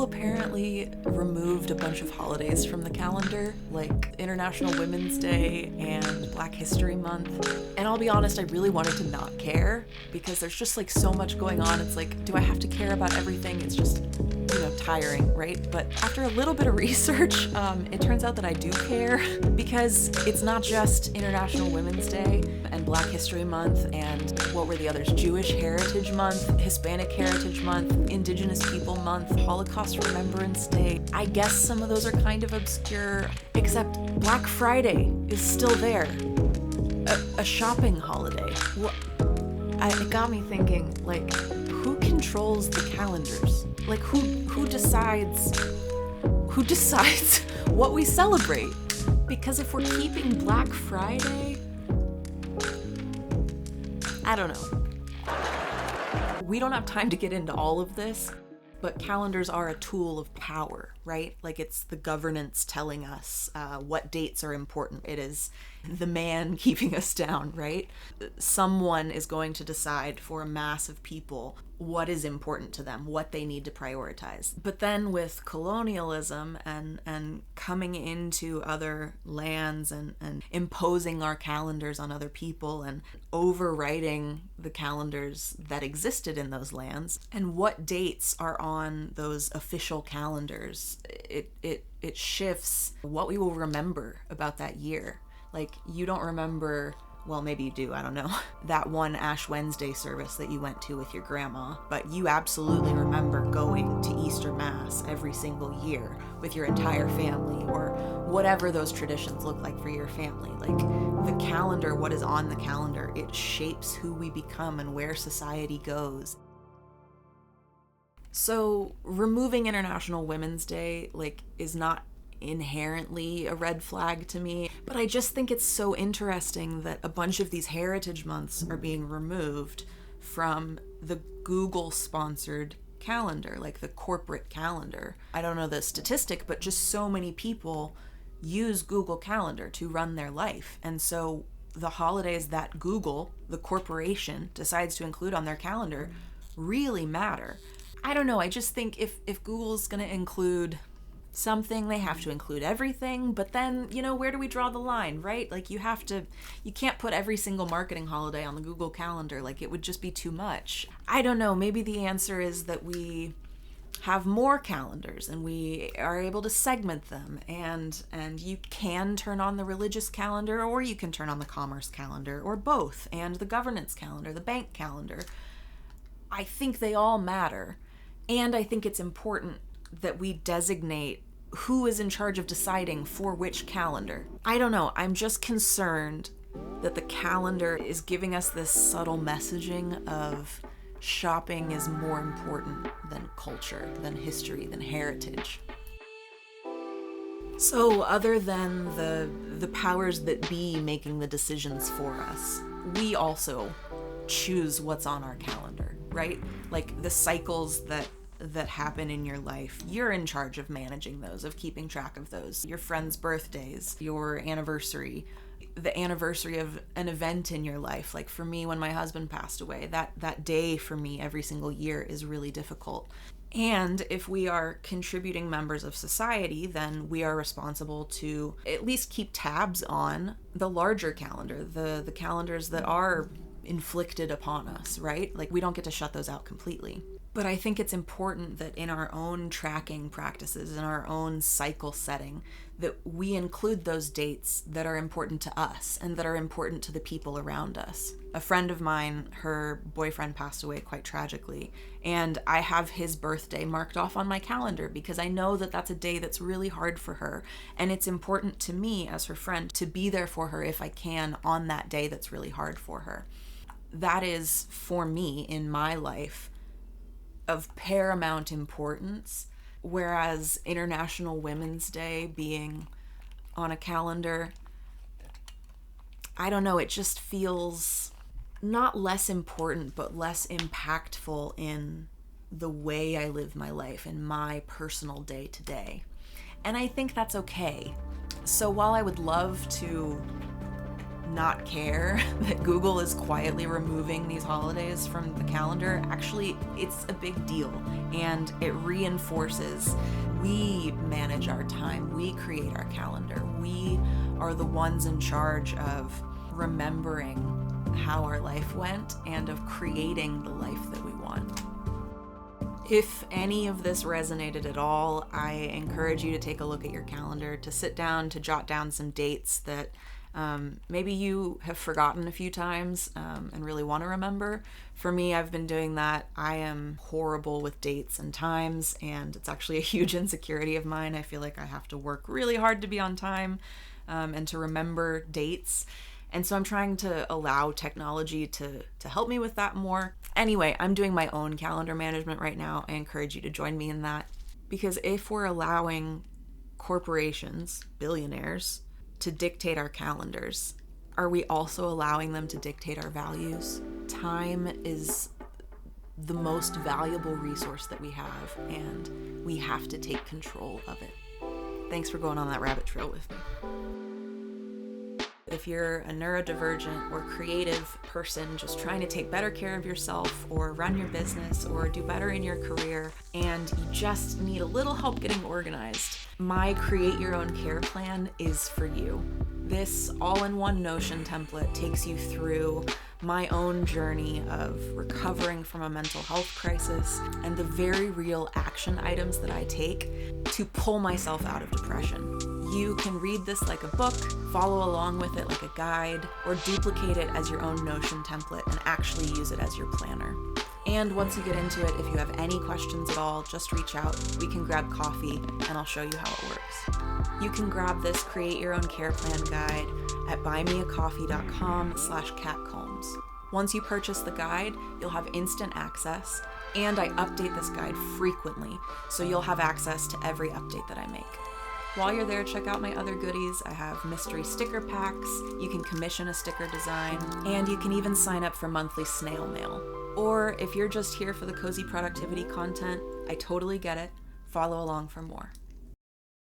apparently removed a bunch of holidays from the calendar, like International Women's Day and Black History Month. And I'll be honest, I really wanted to not care because there's just like so much going on. It's like, do I have to care about everything? It's just, tiring, right? But after a little bit of research, it turns out that I do care because it's not just International Women's Day and Black History Month and what were the others? Jewish Heritage Month, Hispanic Heritage Month, Indigenous People Month, Holocaust Remembrance Day. I guess some of those are kind of obscure, except Black Friday is still there. A shopping holiday. It got me thinking, like, who controls the calendars? Like, who decides what we celebrate? Because if we're keeping Black Friday, I don't know. We don't have time to get into all of this, but calendars are a tool of power, right? Like, it's the governance telling us what dates are important. It is the man keeping us down, right? Someone is going to decide for a mass of people what is important to them, what they need to prioritize. But then with colonialism and coming into other lands and imposing our calendars on other people and overwriting the calendars that existed in those lands and what dates are on those official calendars, it shifts what we will remember about that year. Like, you don't remember, well, maybe you do, I don't know, that one Ash Wednesday service that you went to with your grandma, but you absolutely remember going to Easter Mass every single year with your entire family, or whatever those traditions look like for your family. Like, the calendar, what is on the calendar, it shapes who we become and where society goes. So removing International Women's Day, is not inherently a red flag to me, but I just think it's so interesting that a bunch of these heritage months are being removed from the Google-sponsored calendar, like the corporate calendar. I don't know the statistic, but just so many people use Google Calendar to run their life, and so the holidays that Google, the corporation, decides to include on their calendar really matter. I don't know, I just think if Google's gonna include something, they have to include everything, but then, where do we draw the line, right? Like, you can't put every single marketing holiday on the Google Calendar, like, it would just be too much. I don't know, maybe the answer is that we have more calendars and we are able to segment them, and you can turn on the religious calendar, or you can turn on the commerce calendar, or both, and the governance calendar, the bank calendar. I think they all matter, and I think it's important that we designate who is in charge of deciding for which calendar. I don't know, I'm just concerned that the calendar is giving us this subtle messaging of shopping is more important than culture, than history, than heritage. So other than the powers that be making the decisions for us, we also choose what's on our calendar, right? Like, the cycles that happen in your life, you're in charge of managing those, of keeping track of those. Your friends' birthdays, your anniversary, the anniversary of an event in your life. Like, for me, when my husband passed away, that day for me every single year is really difficult. And if we are contributing members of society, then we are responsible to at least keep tabs on the larger calendar, the calendars that are inflicted upon us, right? Like, we don't get to shut those out completely. But I think it's important that in our own tracking practices, in our own cycle setting, that we include those dates that are important to us and that are important to the people around us. A friend of mine, her boyfriend passed away quite tragically, and I have his birthday marked off on my calendar because I know that that's a day that's really hard for her, and it's important to me as her friend to be there for her if I can on that day that's really hard for her. That is, for me, in my life, of paramount importance, whereas International Women's Day being on a calendar, I don't know, it just feels not less important, but less impactful in the way I live my life, in my personal day-to-day. And I think that's okay. So while I would love to not care that Google is quietly removing these holidays from the calendar. Actually, it's a big deal, and it reinforces we manage our time, we create our calendar, we are the ones in charge of remembering how our life went and of creating the life that we want. If any of this resonated at all, I encourage you to take a look at your calendar, to sit down, to jot down some dates that maybe you have forgotten a few times and really want to remember. For me, I've been doing that. I am horrible with dates and times, and it's actually a huge insecurity of mine. I feel like I have to work really hard to be on time and to remember dates. And so I'm trying to allow technology to help me with that more. Anyway, I'm doing my own calendar management right now. I encourage you to join me in that. Because if we're allowing corporations, billionaires, to dictate our calendars, are we also allowing them to dictate our values? Time is the most valuable resource that we have, and we have to take control of it. Thanks for going on that rabbit trail with me. If you're a neurodivergent or creative person just trying to take better care of yourself or run your business or do better in your career, and you just need a little help getting organized, my Create Your Own Care Plan is for you. This all-in-one Notion template takes you through my own journey of recovering from a mental health crisis and the very real action items that I take to pull myself out of depression. You can read this like a book, follow along with it like a guide, or duplicate it as your own Notion template and actually use it as your planner. And once you get into it, if you have any questions at all, just reach out. We can grab coffee and I'll show you how it works. You can grab this Create Your Own Care Plan guide at buymeacoffee.com/catcombs. Once you purchase the guide, you'll have instant access, and I update this guide frequently, so you'll have access to every update that I make. While you're there, check out my other goodies. I have mystery sticker packs, you can commission a sticker design, and you can even sign up for monthly snail mail. Or if you're just here for the cozy productivity content, I totally get it. Follow along for more.